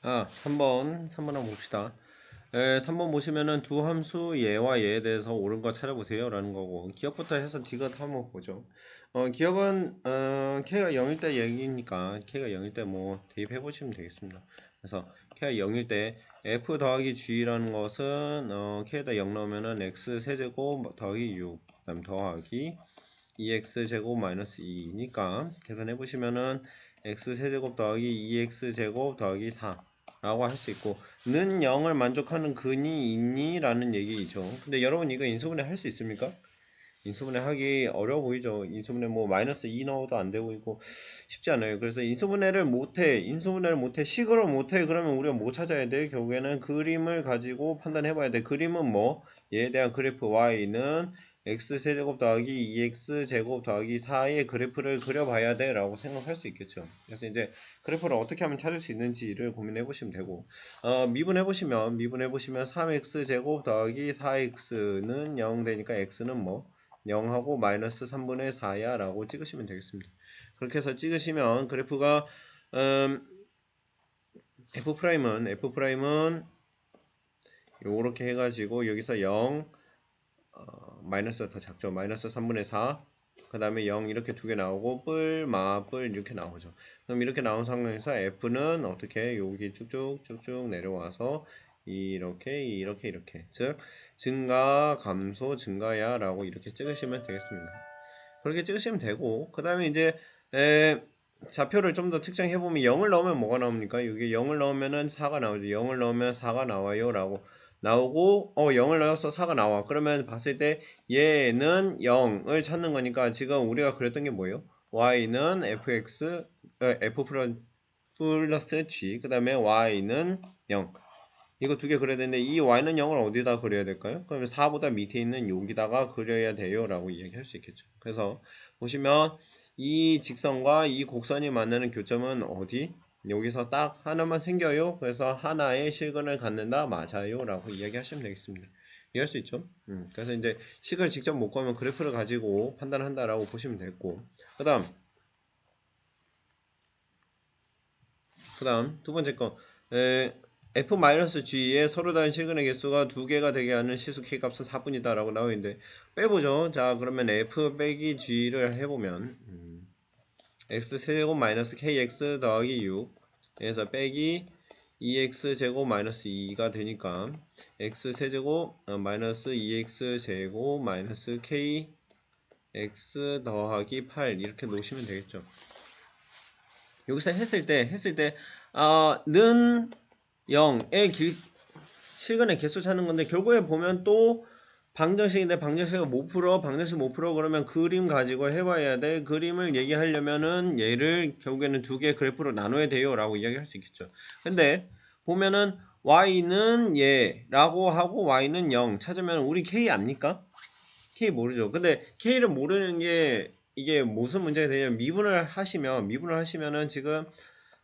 3번 한번 봅시다. 3번 보시면은 두 함수 얘와 얘에 대해서 옳은 거 찾아보세요 라는 거고, 기억부터 해서 디귿 한번 보죠. 기억은 k가 0일 때 얘기니까 k가 0일 때 뭐 대입해 보시면 되겠습니다. 그래서 k가 0일 때 f 더하기 g라는 것은 k에다 0 넣으면은 x 세제곱 더하기 6 그다음 더하기 2x 제곱 마이너스 2니까 계산해 보시면은 x 세제곱 더하기 2x 제곱 더하기 4 라고 할 수 있고, 는 0을 만족하는 근이 있니? 라는 얘기죠. 근데 여러분 이거 인수분해 할 수 있습니까? 인수분해 하기 어려워 보이죠. 인수분해 뭐 마이너스 2 넣어도 안 되고 있고 쉽지 않아요. 그래서 인수분해를 못해 식으로 못해. 그러면 우리가 뭐 찾아야 돼? 결국에는 그림을 가지고 판단해 봐야 돼. 그림은 뭐 얘에 대한 그래프 y는 x세제곱 더하기 2x제곱 더하기 4의 그래프를 그려봐야 돼 라고 생각할 수 있겠죠. 그래서 이제 그래프를 어떻게 하면 찾을 수 있는지를 고민해 보시면 되고, 미분해 보시면 3x제곱 더하기 4x는 0 되니까 x는 뭐 0하고 마이너스 3분의 4야 라고 찍으시면 되겠습니다. 그렇게 해서 찍으시면 그래프가 F'은 요렇게 해가지고 여기서 0 마이너스가 더 작죠. 마이너스 3분의 4, 그 다음에 0 이렇게 두 개 나오고 뿔 이렇게 나오죠. 그럼 이렇게 나온 상황에서 F는 어떻게 여기 쭉쭉 내려와서 이렇게 즉 증가 감소 증가야 라고 이렇게 찍으시면 되겠습니다. 그렇게 찍으시면 되고, 그 다음에 이제 좌표를 좀 더 특정해 보면 0을 넣으면 뭐가 나옵니까? 여기 0을 넣으면은 4가 나오죠. 0을 넣으면 4가 나와요 라고 나오고, 0을 넣어서 4가 나와. 그러면 봤을 때 얘는 0을 찾는 거니까 지금 우리가 그랬던 게 뭐예요? y는 f 플러스 g, 그 다음에 y는 0. 이거 두 개 그려야 되는데 이 y는 0을 어디다 그려야 될까요? 그러면 4보다 밑에 있는 여기다가 그려야 돼요 라고 이야기할 수 있겠죠. 그래서 보시면 이 직선과 이 곡선이 만나는 교점은 어디? 여기서 딱 하나만 생겨요. 그래서 하나의 실근을 갖는다. 맞아요 라고 이야기하시면 되겠습니다. 이해할 수 있죠? 그래서 이제 식을 직접 못 구하면 그래프를 가지고 판단한다 라고 보시면 되겠고, 그 다음 두 번째 거, f-g의 서로 다른 실근의 개수가 두 개가 되게 하는 실수 k 값은 4분이다 라고 나와 있는데 빼보죠. 자, 그러면 f 빼기 g를 해보면 x 세제곱 마이너스 kx 더하기 6 에서 빼기 2x 제곱 마이너스 2가 되니까 x 세제곱 마이너스 2x 제곱 마이너스 kx 더하기 8 이렇게 놓으시면 되겠죠. 여기서 했을 때 는 0의 실근의 개수 찾는 건데, 결국에 보면 또 방정식인데 방정식을 못 풀어. 그러면 그림 가지고 해봐야 돼. 그림을 얘기하려면은 얘를 결국에는 두 개 그래프로 나눠야 돼요 라고 이야기할 수 있겠죠. 근데 보면은 y는 얘라고 하고 y는 0 찾으면 우리 k 압니까? k 모르죠. 근데 k를 모르는 게 이게 무슨 문제가 되냐면 미분을 하시면은 지금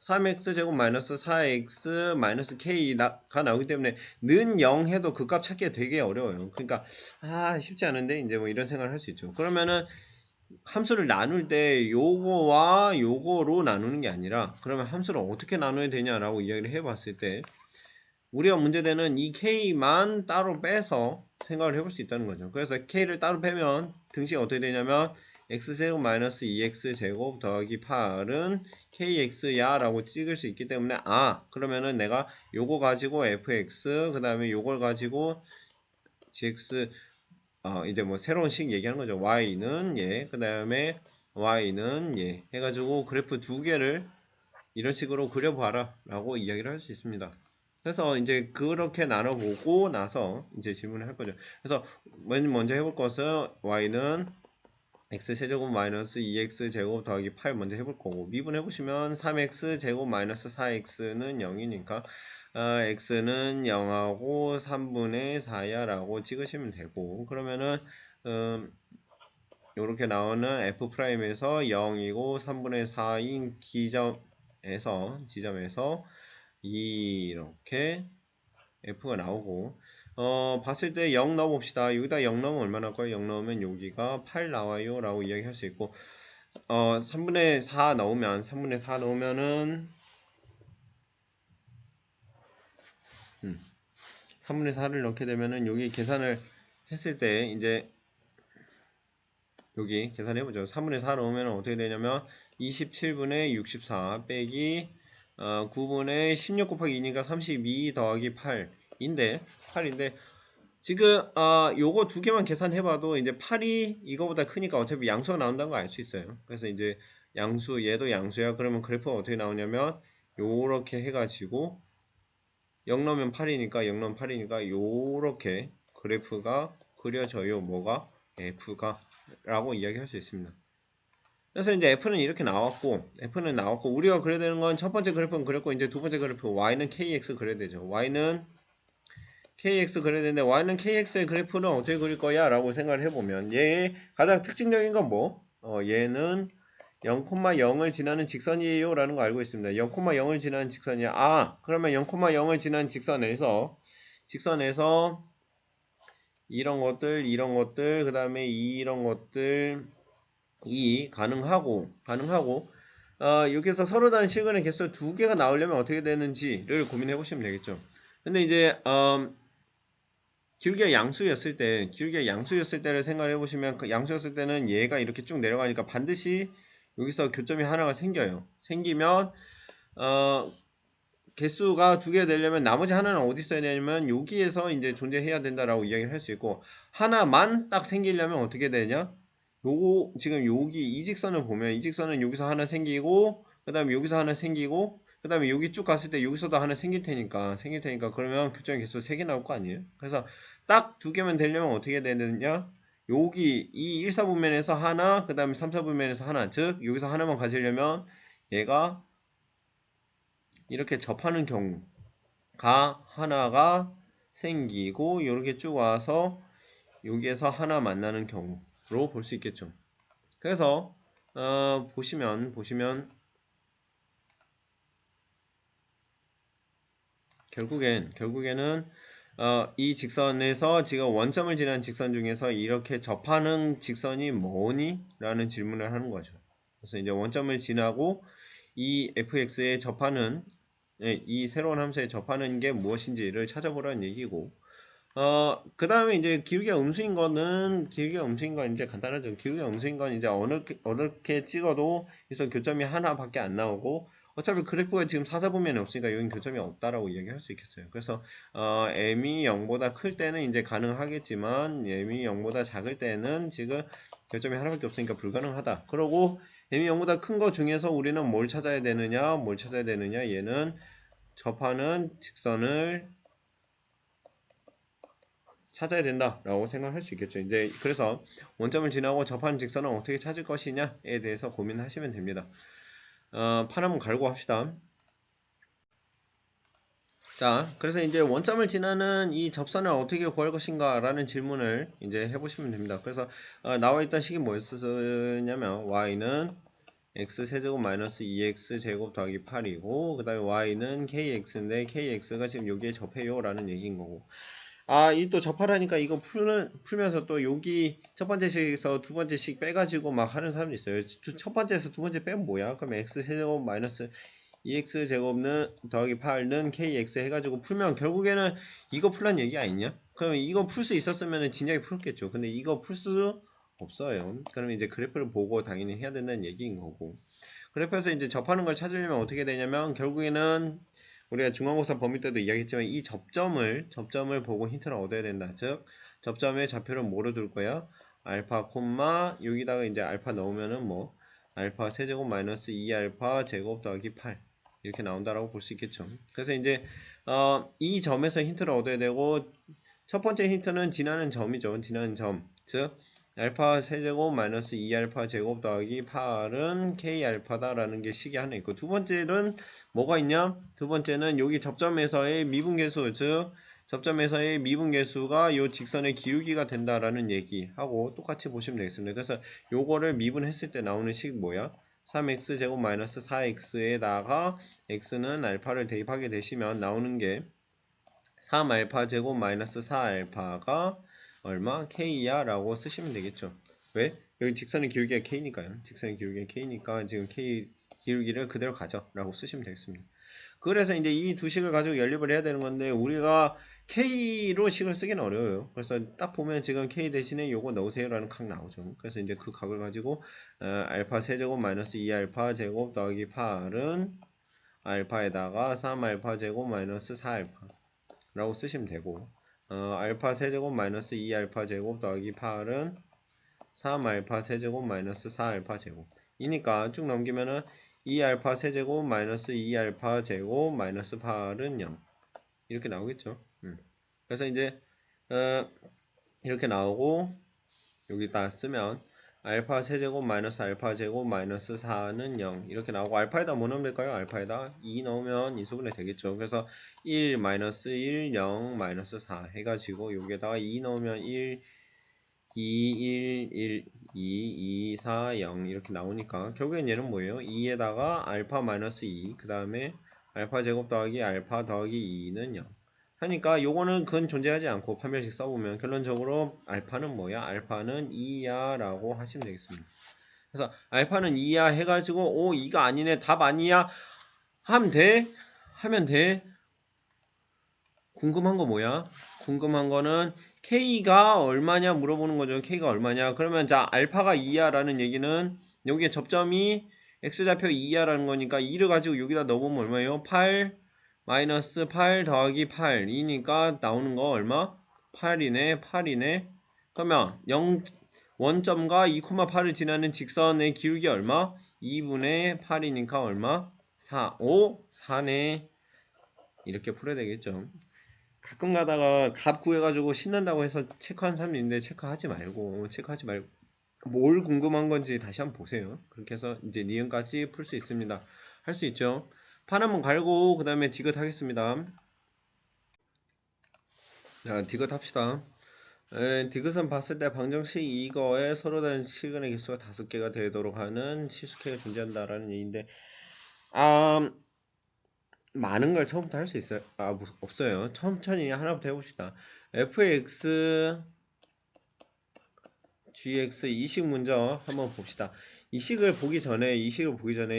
3x 제곱 마이너스 4x 마이너스 k가 나오기 때문에 는 0 해도 그 값 찾기가 되게 어려워요. 그러니까 쉽지 않은데 이제 뭐 이런 생각을 할 수 있죠. 그러면은 함수를 나눌 때 요거와 요거로 나누는 게 아니라, 그러면 함수를 어떻게 나눠야 되냐라고 이야기를 해봤을 때 우리가 문제되는 이 k만 따로 빼서 생각을 해볼 수 있다는 거죠. 그래서 k를 따로 빼면 등식이 어떻게 되냐면 x제곱 마이너스 2x제곱 더하기 8은 kx야 라고 찍을 수 있기 때문에, 그러면은 내가 요거 가지고 fx 그 다음에 요걸 가지고 gx, 이제 뭐 새로운 식 얘기하는 거죠. y는 그 다음에 y는 해가지고 그래프 두 개를 이런 식으로 그려봐라 라고 이야기를 할 수 있습니다. 그래서 이제 그렇게 나눠보고 나서 이제 질문을 할 거죠. 그래서 먼저 해볼 것은 y는 x세제곱 마이너스 2x제곱 더하기 8 먼저 해볼 거고, 미분해보시면 3x제곱 마이너스 4x는 0이니까 x는 0하고 3분의 4야 라고 찍으시면 되고, 그러면은 요렇게 나오는 f'에서 0이고 3분의 4인 지점에서 이렇게 f가 나오고, 봤을 때 0 넣어봅시다. 여기다 0 넣으면 얼마나 할까요? 0 넣으면 여기가 8 나와요 라고 이야기할 수 있고, 3분의 4 넣으면은 3분의 4를 넣게 되면은 여기 계산을 했을 때 이제 여기 계산해보죠. 3분의 4 넣으면 어떻게 되냐면 27분의 64 빼기 9분의 16 곱하기 2니까 32 더하기 8인데 지금 요거 두 개만 계산해봐도 이제 8이 이거보다 크니까 어차피 양수가 나온다는 걸 알 수 있어요. 그래서 이제 양수 얘도 양수야. 그러면 그래프가 어떻게 나오냐면 요렇게 해가지고 0 넣으면 8이니까 0 넣으면 8이니까 요렇게 그래프가 그려져요. 뭐가? F가 라고 이야기할 수 있습니다. 그래서 이제 F는 이렇게 나왔고 우리가 그려야 되는 건 첫 번째 그래프는 그렸고 이제 두 번째 그래프 Y는 KX 그려야 되죠. Y는 KX 그려야 되는데 Y는 KX의 그래프는 어떻게 그릴 거야? 라고 생각을 해보면 얘의 가장 특징적인 건 뭐? 얘는 0,0을 지나는 직선이에요 라는 거 알고 있습니다. 0,0을 지나는 직선이야. 그러면 0,0을 지나는 직선에서 이런 것들 그 다음에 이런 것들 이 가능하고 여기서 서로 다른 시그널 개수 두 개가 나오려면 어떻게 되는지를 고민해 보시면 되겠죠. 근데 이제 기울기가 양수였을 때를 생각해 보시면 그 양수였을 때는 얘가 이렇게 쭉 내려가니까 반드시 여기서 교점이 하나가 생기면 개수가 두 개 되려면 나머지 하나는 어디 있어야 되냐면 여기에서 이제 존재해야 된다라고 이야기를 할 수 있고 하나만 딱 생기려면 어떻게 되냐? 요거 지금 여기 이 직선을 보면 이 직선은 여기서 하나 생기고 그다음에 여기서 하나 생기고 그다음에 여기 쭉 갔을 때 여기서도 하나 생길 테니까 그러면 교점 개수 3개 나올 거 아니에요? 그래서 딱 두 개만 되려면 어떻게 되느냐? 여기 이 1, 4분면에서 하나 그다음에 3, 4분면에서 하나 즉 여기서 하나만 가지려면 얘가 이렇게 접하는 경우가 하나가 생기고 이렇게 쭉 와서 여기에서 하나 만나는 경우로 볼 수 있겠죠. 그래서 보시면 결국에는 이 직선에서 지금 원점을 지난 직선 중에서 이렇게 접하는 직선이 뭐니? 라는 질문을 하는 거죠. 그래서 이제 원점을 지나고 이 fx에 접하는 이 새로운 함수에 접하는 게 무엇인지를 찾아보라는 얘기고 그 다음에 이제 기울기가 음수인 건 이제 간단하죠. 기울기가 음수인 건 이제 어떻게 찍어도 여기서 교점이 하나밖에 안 나오고 어차피 그래프가 지금 사사분면이 없으니까 여긴 교점이 없다라고 이야기할 수 있겠어요. 그래서 m이 0보다 클 때는 이제 가능하겠지만 m이 0보다 작을 때는 지금 교점이 하나밖에 없으니까 불가능하다. 그러고 m이 0보다 큰 거 중에서 우리는 뭘 찾아야 되느냐? 얘는 접하는 직선을 찾아야 된다라고 생각할 수 있겠죠. 이제 그래서 원점을 지나고 접하는 직선은 어떻게 찾을 것이냐에 대해서 고민하시면 됩니다. 판 한번 갈고 합시다. 자, 그래서 이제 원점을 지나는 이 접선을 어떻게 구할 것인가 라는 질문을 이제 해보시면 됩니다. 그래서 나와 있던 식이 뭐였었냐면 y는 x세제곱 마이너스 2x제곱 더하기 8이고 그 다음에 y는 kx인데 kx가 지금 여기에 접해요 라는 얘기인 거고 이 또 접하라니까 이거 풀면서 또 여기 첫 번째 식에서 두 번째 식 빼가지고 막 하는 사람도 있어요. 첫 번째에서 두 번째 빼면 뭐야? 그럼 x세제곱 마이너스 2x제곱는 더하기 8는 kx 해가지고 풀면 결국에는 이거 풀란 얘기 아니냐? 그러면 이거 풀 수 있었으면 진작에 풀었겠죠. 근데 이거 풀 수 없어요. 그러면 이제 그래프를 보고 당연히 해야 된다는 얘기인 거고 그래프에서 이제 접하는 걸 찾으려면 어떻게 되냐면 결국에는 우리가 중간고사 범위 때도 이야기했지만 이 접점을 보고 힌트를 얻어야 된다. 즉 접점의 좌표를 뭐로 둘 거야? 알파 콤마 여기다가 이제 알파 넣으면은 뭐 알파 세제곱 마이너스 2알파 제곱 더하기 8 이렇게 나온다라고 볼 수 있겠죠. 그래서 이제 이 점에서 힌트를 얻어야 되고 첫 번째 힌트는 지나는 점이죠. 지나는 점. 즉 알파 세제곱 마이너스 2알파 제곱 더하기 8은 k알파다라는 게 식이 하나 있고 두 번째는 뭐가 있냐? 두 번째는 여기 접점에서의 미분계수 즉 접점에서의 미분계수가 이 직선의 기울기가 된다라는 얘기하고 똑같이 보시면 되겠습니다. 그래서 요거를 미분했을 때 나오는 식 뭐야? 3x 제곱 마이너스 4x에다가 x는 알파를 대입하게 되시면 나오는 게 3알파 제곱 마이너스 4알파가 얼마? K야 라고 쓰시면 되겠죠. 왜? 여기 직선의 기울기가 K니까요. 직선의 기울기가 K니까 지금 K 기울기를 그대로 가져 라고 쓰시면 되겠습니다. 그래서 이제 이 두 식을 가지고 연립을 해야 되는 건데 우리가 K로 식을 쓰기는 어려워요. 그래서 딱 보면 지금 K 대신에 요거 넣으세요라는 각 나오죠. 그래서 이제 그 각을 가지고 알파 세제곱 마이너스 2알파 제곱 더하기 8은 알파에다가 3알파 제곱 마이너스 4알파 라고 쓰시면 되고 알파 세제곱 마이너스 2알파 제곱 더하기 8은 3알파 세제곱 마이너스 4알파 제곱 이니까 쭉 넘기면은 2알파 세제곱 마이너스 2알파 제곱 마이너스 8은 0 이렇게 나오겠죠. 그래서 이제 이렇게 나오고 여기다 쓰면 알파 세제곱 마이너스 알파 제곱 마이너스 4는 0 이렇게 나오고 알파에다 뭐 넣으면 될까요? 알파에다 2 넣으면 인수분해 되겠죠. 그래서 1 마이너스 1 0 마이너스 4 해가지고 여기에다가 2 넣으면 1 2 1 1 2 2 4 0 이렇게 나오니까 결국엔 얘는 뭐예요? 2에다가 알파 마이너스 2 그 다음에 알파 제곱 더하기 알파 더하기 2는 0 하니까 요거는 근 존재하지 않고 판별식 써보면 결론적으로 알파는 뭐야? 알파는 2야 라고 하시면 되겠습니다. 그래서 알파는 2야 해가지고 오 2가 아니네 답 아니야 하면 돼? 하면 돼? 궁금한 거 뭐야? 궁금한 거는 K가 얼마냐 물어보는 거죠. K가 얼마냐 그러면 자 알파가 2야 라는 얘기는 여기에 접점이 X좌표 2야 라는 거니까 2를 가지고 여기다 넣어보면 얼마예요? 8 마이너스 8 더하기 8이니까 나오는 거 얼마? 8이네 8이네 그러면 0 원점과 2,8을 지나는 직선의 기울기 얼마? 2분의 8이니까 얼마? 4 5 4네 이렇게 풀어야 되겠죠. 가끔 가다가 값 구해가지고 신난다고 해서 체크한 사람도 있는데 체크하지 말고 뭘 궁금한 건지 다시 한번 보세요. 그렇게 해서 이제 니은까지 풀 수 있습니다. 할 수 있죠. 판 한번 갈고 그 다음에 디귿 하겠습니다. 자 디귿 합시다. 디귿은 봤을 때 방정식 이거에 서로 다른 실근의 개수가 5개가 되도록 하는 치수K가 존재한다라는 얘기인데 많은 걸 처음부터 할 수 있어요? 없어요. 천천히 하나부터 해봅시다. fx gx 이 식 먼저 한번 봅시다. 이 식을 보기 전에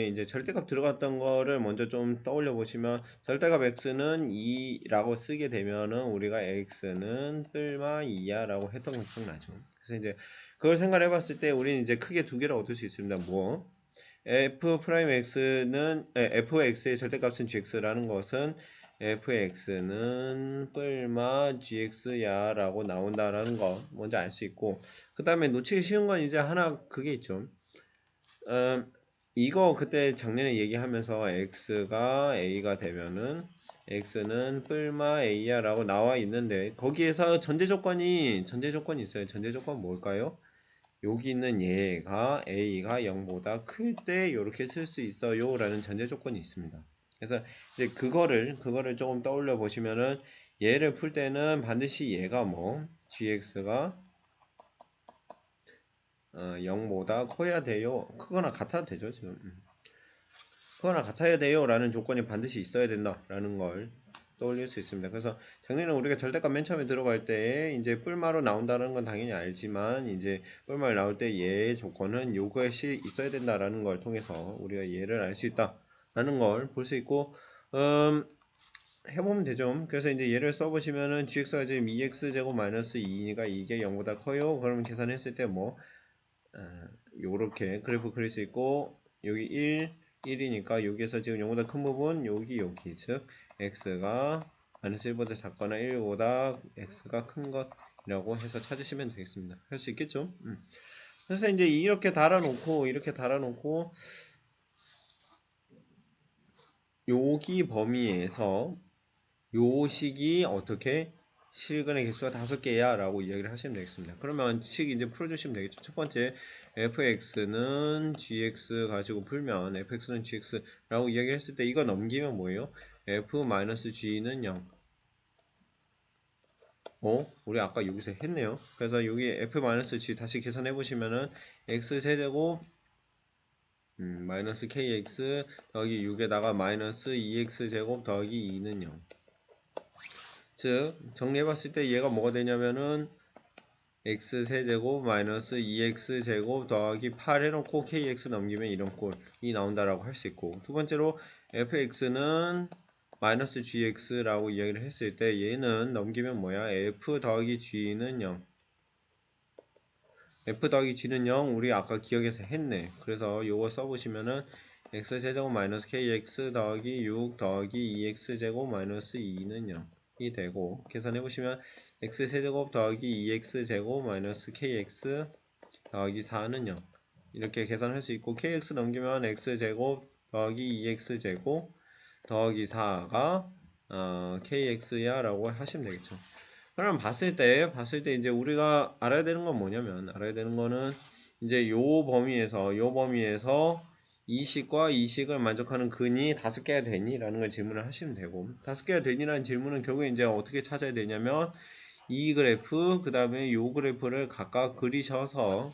이제 절대값 들어갔던 거를 먼저 좀 떠올려 보시면 절대값 x는 2라고 쓰게 되면은 우리가 x는 뿔마 2야 라고 했던 거 기억나죠? 그래서 이제 그걸 생각해 봤을 때 우리는 이제 크게 두 개를 얻을 수 있습니다. 뭐 fx의 절대값은 gx라는 것은 fx는 뿔마 gx야 라고 나온다라는 거 먼저 알 수 있고 그 다음에 놓치기 쉬운 건 이제 하나 그게 있죠. 이거 그때 작년에 얘기하면서 x가 a가 되면은 x는 뿔마 a야 라고 나와 있는데 거기에서 전제 조건이 있어요. 전제 조건 뭘까요? 여기 있는 얘가 a가 0보다 클 때 이렇게 쓸 수 있어요 라는 전제 조건이 있습니다. 그래서 이제 그거를 조금 떠올려 보시면은 얘를 풀 때는 반드시 얘가 뭐 gx가 0보다 커야 돼요. 크거나 같아도 되죠 지금. 크거나 같아야 돼요 라는 조건이 반드시 있어야 된다 라는 걸 떠올릴 수 있습니다. 그래서 작년에 우리가 절대값 맨 처음에 들어갈 때 이제 뿔마로 나온다는 건 당연히 알지만 이제 뿔마를 나올 때 얘의 조건은 요것이 있어야 된다라는 걸 통해서 우리가 얘를 알 수 있다라는 걸 볼 수 있고 해보면 되죠. 그래서 이제 얘를 써보시면은 gx가 지금 2x 제곱 마이너스 2니까 이게 0보다 커요. 그러면 계산했을 때 뭐 요렇게 그래프 그릴 수 있고 여기 1이니까 여기에서 지금 0보다 큰 부분 여기 즉 x가 마이너스 1보다 작거나 1보다 x가 큰 것이라고 해서 찾으시면 되겠습니다. 할 수 있겠죠? 그래서 이제 이렇게 달아놓고 여기 범위에서 요 식이 어떻게 실근의 개수가 5개야 라고 이야기를 하시면 되겠습니다. 그러면 식 이제 풀어주시면 되겠죠. 첫 번째 fx는 gx 가지고 풀면 fx는 gx 라고 이야기했을 때 이거 넘기면 뭐예요? f-g는 0 우리 아까 여기서 했네요. 그래서 여기 f-g 다시 계산해 보시면은 x 세제곱 마이너스 kx 더하기 6에다가 마이너스 2x 제곱 더하기 2는 0 즉 정리해봤을 때 얘가 뭐가 되냐면은 x 세제곱 마이너스 2x 제곱 더하기 8 해놓고 kx 넘기면 이런 꼴이 나온다라고 할 수 있고 두 번째로 fx는 마이너스 gx라고 이야기를 했을 때 얘는 넘기면 뭐야? f 더하기 g는 0. f 더하기 g는 0 우리 아까 기억에서 했네. 그래서 요거 써보시면은 x제곱 마이너스 kx 더하기 6 더하기 2x제곱 마이너스 2는 0이 되고 계산해보시면 x세제곱 더하기 2x제곱 마이너스 kx 더하기 4는 0 이렇게 계산할 수 있고 kx 넘기면 x제곱 더하기 2x제곱 더하기 4가 kx야 라고 하시면 되겠죠. 그럼 봤을 때 이제 우리가 알아야 되는 건 뭐냐면 알아야 되는 거는 이제 요 범위에서 이식과 이식을 만족하는 근이 5개가 되니? 라는 걸 질문을 하시면 되고 5개가 되니라는 질문은 결국에 이제 어떻게 찾아야 되냐면 이 그래프 그 다음에 요 그래프를 각각 그리셔서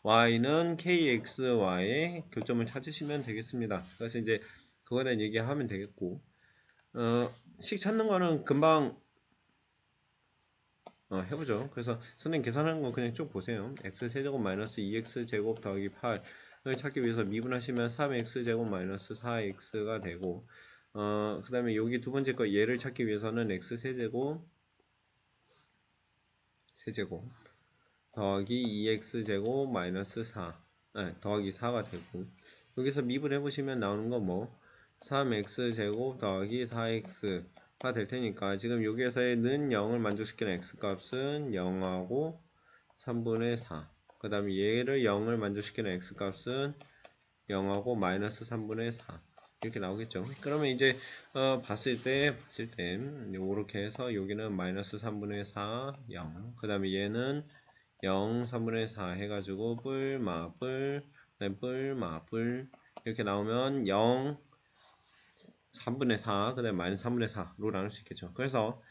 y는 kxy의 교점을 찾으시면 되겠습니다. 그래서 이제 그거에 대한 얘기하면 되겠고 식 찾는 거는 금방 해보죠. 그래서 선생님 계산하는 거 그냥 쭉 보세요. x세제곱 마이너스 2x제곱 더하기 8을 찾기 위해서 미분하시면 3x제곱 마이너스 4x가 되고 그 다음에 여기 두 번째 거 얘를 찾기 위해서는 x세제곱 더하기 2x제곱 마이너스 4 더하기 4가 되고 여기서 미분해 보시면 나오는 거 뭐 3x제곱 더하기 4x가 될 테니까 지금 여기에서의 는 0을 만족시키는 x값은 0하고 3분의 4 그 다음에 얘를 0을 만족시키는 x값은 0하고 마이너스 3분의 4 이렇게 나오겠죠. 그러면 이제 봤을 때 요렇게 해서 여기는 마이너스 3분의 4 0 그 다음에 얘는 0 3분의 4 해가지고 뿔마뿔 뿔마뿔 이렇게 나오면 0 3분의 4 그 다음에 마이너스 3분의 4로 나눌 수 있겠죠. 그래서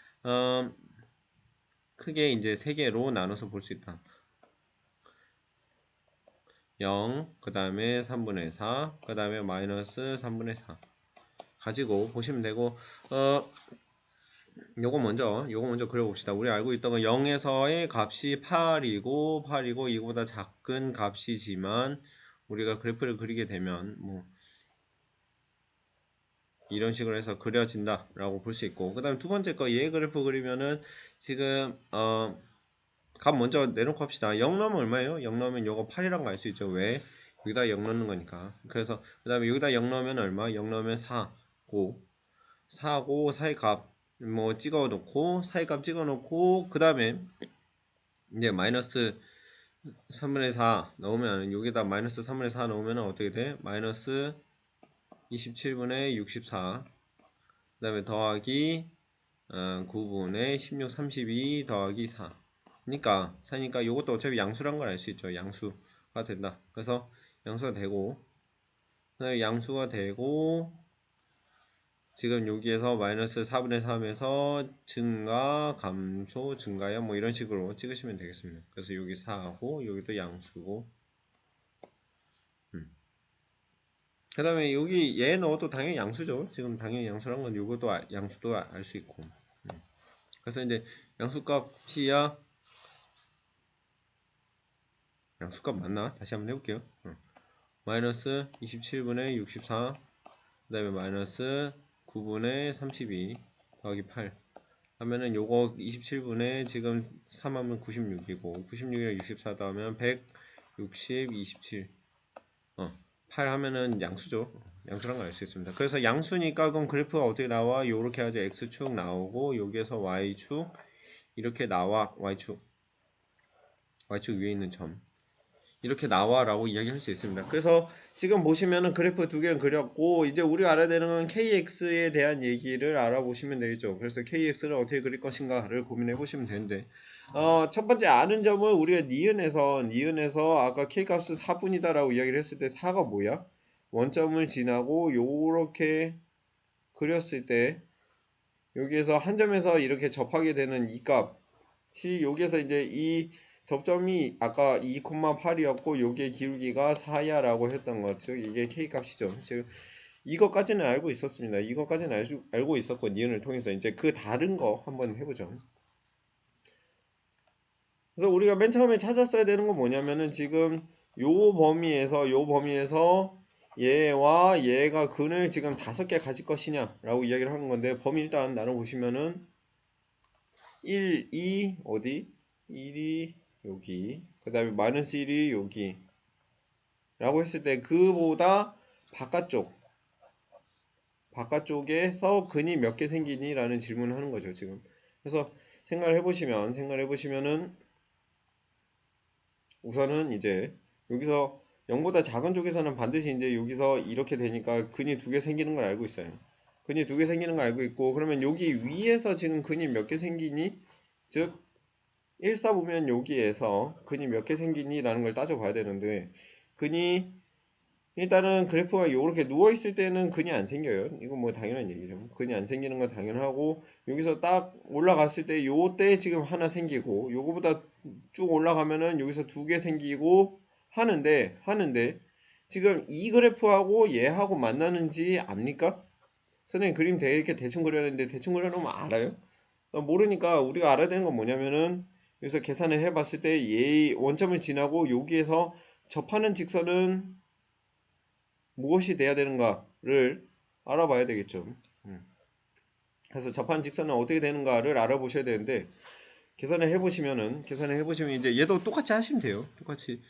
크게 이제 3개로 나눠서 볼 수 있다. 0 그 다음에 3분의 4 그 다음에 마이너스 3분의 4 가지고 보시면 되고 요거 먼저 그려봅시다. 우리 알고 있던 건 0에서의 값이 8이고 이거보다 작은 값이지만 우리가 그래프를 그리게 되면 뭐 이런 식으로 해서 그려진다 라고 볼 수 있고 그 다음에 두 번째 거 얘 그래프 그리면은 지금 값 먼저 내놓고 합시다. 0 넣으면 얼마예요? 0 넣으면 요거 8이란 거 알 수 있죠. 왜? 여기다 0 넣는 거니까. 그래서 그 다음에 여기다 0 넣으면 얼마? 0 넣으면 4고 4의 값 뭐 찍어 놓고 4의 값 찍어 놓고 그 다음에 이제 마이너스 3분의 4 넣으면 여기다 마이너스 3분의 4 넣으면 어떻게 돼? 마이너스 27분의 64 그 다음에 더하기 9분의 16 32 더하기 4 그러니까 요것도 어차피 양수란 걸 알 수 있죠. 양수가 된다. 그래서 양수가 되고 그 다음에 양수가 되고 지금 여기에서 마이너스 4분의 3에서 증가, 감소, 증가야 뭐 이런 식으로 찍으시면 되겠습니다. 그래서 여기 4하고 여기도 양수고 그 다음에 여기 얘 넣어도 당연히 양수죠. 지금 당연히 양수란 건 요것도 양수도 알 수 있고 그래서 이제 양수값이야 양수값 맞나? 다시 한번 해볼게요. 마이너스 27분의 64 그 다음에 마이너스 9분의 32 더하기 8 하면은 요거 27분의 지금 3하면 96이고 96이랑 64 더하면 160, 27 8 하면은 양수죠. 양수란 걸 알 수 있습니다. 그래서 양수니까 그럼 그래프가 어떻게 나와? 요렇게 해가지고 x축 나오고 여기에서 y축 이렇게 나와. y축 위에 있는 점 이렇게 나와라고 이야기할 수 있습니다. 그래서 지금 보시면은 그래프 두 개는 그렸고 이제 우리가 알아야 되는 건 KX에 대한 얘기를 알아보시면 되겠죠. 그래서 KX를 어떻게 그릴 것인가를 고민해 보시면 되는데 첫 번째 아는 점은 우리가 니은에서 아까 K값은 4분이다 라고 이야기를 했을 때 4가 뭐야? 원점을 지나고 요렇게 그렸을 때 여기에서 한 점에서 이렇게 접하게 되는 이 값이 여기에서 이제 이 접점이 아까 2,8이었고 여기의 기울기가 4야 라고 했던 것 즉 이게 K값이죠. 즉 이것까지는 알고 있었습니다. 이것까지는 알고 있었고 니은을 통해서 이제 그 다른 거 한번 해보죠. 그래서 우리가 맨 처음에 찾았어야 되는 건 뭐냐면은 지금 요 범위에서 얘와 얘가 근을 지금 5개 가질 것이냐 라고 이야기를 하는 건데, 범위 일단 나눠보시면은 1, 2 어디? 1이 여기, 그 다음에 마이너스 1이 여기 라고 했을 때 그보다 바깥쪽에서 근이 몇 개 생기니? 라는 질문을 하는 거죠 지금. 그래서 생각을 해보시면은 우선은 이제 여기서 0보다 작은 쪽에서는 반드시 이제 여기서 이렇게 되니까 근이 2개 생기는 걸 알고 있어요. 근이 2개 생기는 걸 알고 있고, 그러면 여기 위에서 지금 근이 몇 개 생기니? 즉 1사 보면 여기에서 근이 몇 개 생기니? 라는 걸 따져봐야 되는데, 근이 일단은 그래프가 이렇게 누워있을 때는 근이 안 생겨요. 이건 뭐 당연한 얘기죠. 근이 안 생기는 건 당연하고, 여기서 딱 올라갔을 때 요때 지금 하나 생기고, 요거보다 쭉 올라가면은 여기서 2개 생기고 하는데 지금 이 그래프하고 얘하고 만나는지 압니까? 선생님 그림 되게 대충 그려야되는데 대충 그려놓으면 알아요? 모르니까 우리가 알아야 되는 건 뭐냐면은, 여기서 계산을 해봤을 때 얘 원점을 지나고 여기에서 접하는 직선은 무엇이 돼야 되는가를 알아봐야 되겠죠. 그래서 접하는 직선은 어떻게 되는가를 알아보셔야 되는데, 계산을 해보시면 이제 얘도 똑같이 하시면 돼요. 똑같이.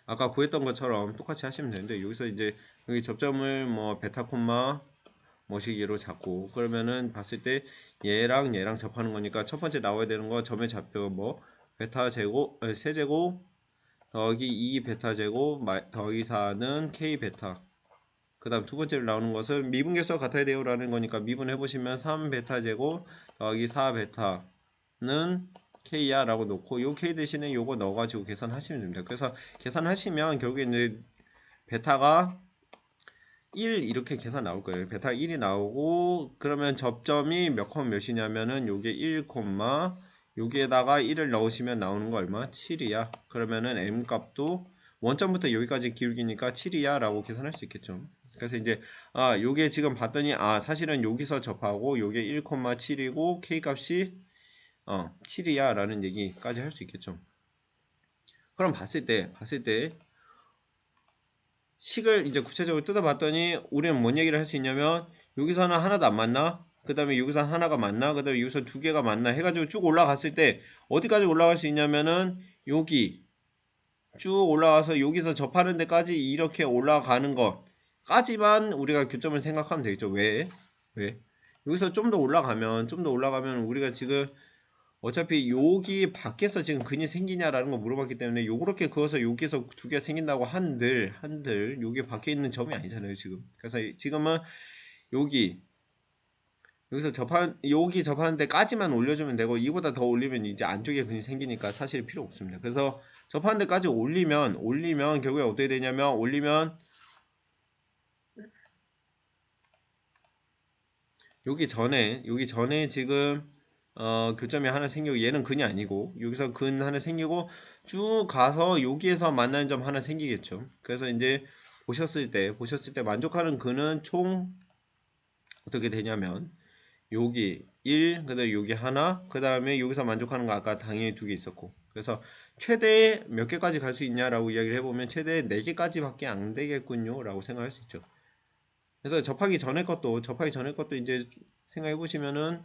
아까 구했던 것처럼 똑같이 하시면 되는데, 여기서 이제 여기 접점을 뭐 베타 콤마 뭐시기로 잡고, 그러면은 봤을 때 얘랑 얘랑 접하는 거니까 첫 번째 나와야 되는 거 점의 좌표 뭐 베타 제곱 세제곱 더하기 2 베타 제곱 더하기 4는 k 베타. 그 다음 두 번째로 나오는 것은 미분계수가 같아야 돼요 라는 거니까 미분해 보시면 3 베타 제곱 더하기 4 베타는 k야 라고 놓고, 요 k 대신에 요거 넣어가지고 계산하시면 됩니다. 그래서 계산하시면 결국에 이제 베타가 1 이렇게 계산 나올 거예요. 베타 1이 나오고, 그러면 접점이 몇 콤마 몇이냐면은 요게 1 콤마 여기에다가 1을 넣으시면 나오는 거 얼마? 7이야. 그러면은 m 값도 원점부터 여기까지 기울기니까 7이야 라고 계산할 수 있겠죠. 그래서 이제 요게 지금 봤더니 사실은 여기서 접하고 요게 1 콤마 7이고 k 값이 7이야 라는 얘기까지 할 수 있겠죠. 그럼 봤을 때 식을 이제 구체적으로 뜯어봤더니 우리는 뭔 얘기를 할 수 있냐면, 여기서는 하나도 안 맞나? 그 다음에 여기서 하나가 맞나? 그 다음에 여기서 2개가 맞나? 해가지고 쭉 올라갔을 때 어디까지 올라갈 수 있냐면은 여기 쭉 올라와서 여기서 접하는 데까지 이렇게 올라가는 것까지만 우리가 교점을 생각하면 되겠죠. 왜? 여기서 좀 더 올라가면 우리가 지금 어차피 여기 밖에서 지금 근이 생기냐라는 거 물어봤기 때문에, 요렇게 그어서 여기서 2개 생긴다고 한들 여기 밖에 있는 점이 아니잖아요 지금. 그래서 지금은 여기서 여기 접하는 데까지만 올려주면 되고, 이보다 더 올리면 이제 안쪽에 근이 생기니까 사실 필요 없습니다. 그래서 접하는 데까지 올리면 결국에 어떻게 되냐면, 여기 전에 지금 교점이 하나 생기고, 얘는 근이 아니고 여기서 근 하나 생기고 쭉 가서 여기에서 만나는 점 하나 생기겠죠. 그래서 이제 보셨을 때 만족하는 근은 총 어떻게 되냐면, 여기 1, 그 다음에 여기 하나, 그 다음에 여기서 만족하는 거 아까 당연히 2개 있었고, 그래서 최대 몇 개까지 갈 수 있냐라고 이야기를 해보면 최대 4개까지 밖에 안 되겠군요 라고 생각할 수 있죠. 그래서 접하기 전에 것도 이제 생각해 보시면은,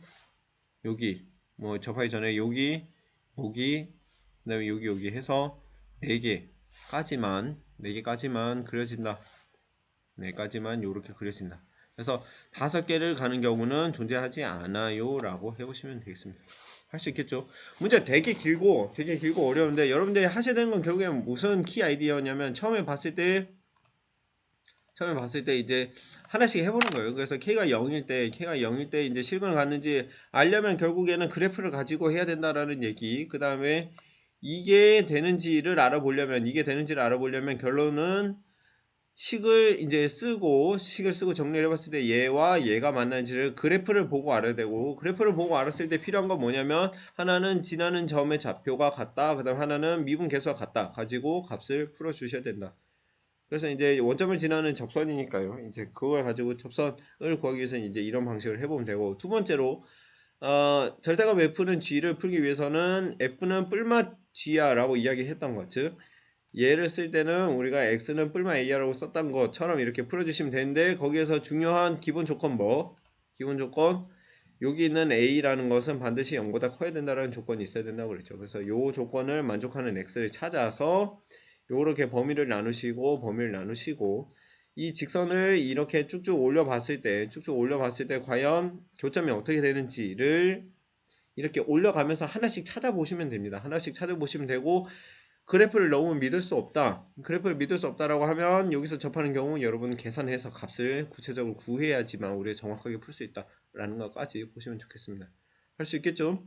여기 뭐 접하기 전에 여기 그다음에 여기 해서 4개까지만 그려진다. 4가지만 요렇게 그려진다. 그래서 5개를 가는 경우는 존재하지 않아요 라고 해보시면 되겠습니다. 할 수 있겠죠. 문제 되게 길고 어려운데, 여러분들이 하셔야 되는 건 결국엔 무슨 키 아이디어냐면, 처음에 봤을 때 이제 하나씩 해보는 거예요. 그래서 K가 0일 때 이제 실근을 갔는지 알려면 결국에는 그래프를 가지고 해야 된다라는 얘기. 그 다음에 이게 되는지를 알아보려면 결론은 식을 쓰고 정리를 해봤을 때 얘와 얘가 만나는지를 그래프를 보고 알아야 되고, 그래프를 보고 알았을 때 필요한 건 뭐냐면, 하나는 지나는 점의 좌표가 같다, 그 다음 하나는 미분 계수가 같다 가지고 값을 풀어 주셔야 된다. 그래서 이제 원점을 지나는 접선이니까요. 이제 그걸 가지고 접선을 구하기 위해서는 이제 이런 방식을 해보면 되고, 두 번째로 절대값 f는 g를 풀기 위해서는 f는 뿔마 g야라고 이야기했던 것, 즉 얘를 쓸 때는 우리가 x는 뿔마 a야라고 썼던 것처럼 이렇게 풀어주시면 되는데, 거기에서 중요한 기본 조건 기본 조건, 여기 있는 a라는 것은 반드시 0보다 커야 된다는 조건이 있어야 된다고 그랬죠. 그래서 요 조건을 만족하는 x를 찾아서 요렇게 범위를 나누시고 이 직선을 이렇게 쭉쭉 올려봤을 때 과연 교점이 어떻게 되는지를 이렇게 올려가면서 하나씩 찾아보시면 됩니다. 하나씩 찾아보시면 되고, 그래프를 너무 믿을 수 없다, 그래프를 믿을 수 없다라고 하면 여기서 접하는 경우 여러분 계산해서 값을 구체적으로 구해야지만 우리가 정확하게 풀 수 있다라는 것까지 보시면 좋겠습니다. 할 수 있겠죠?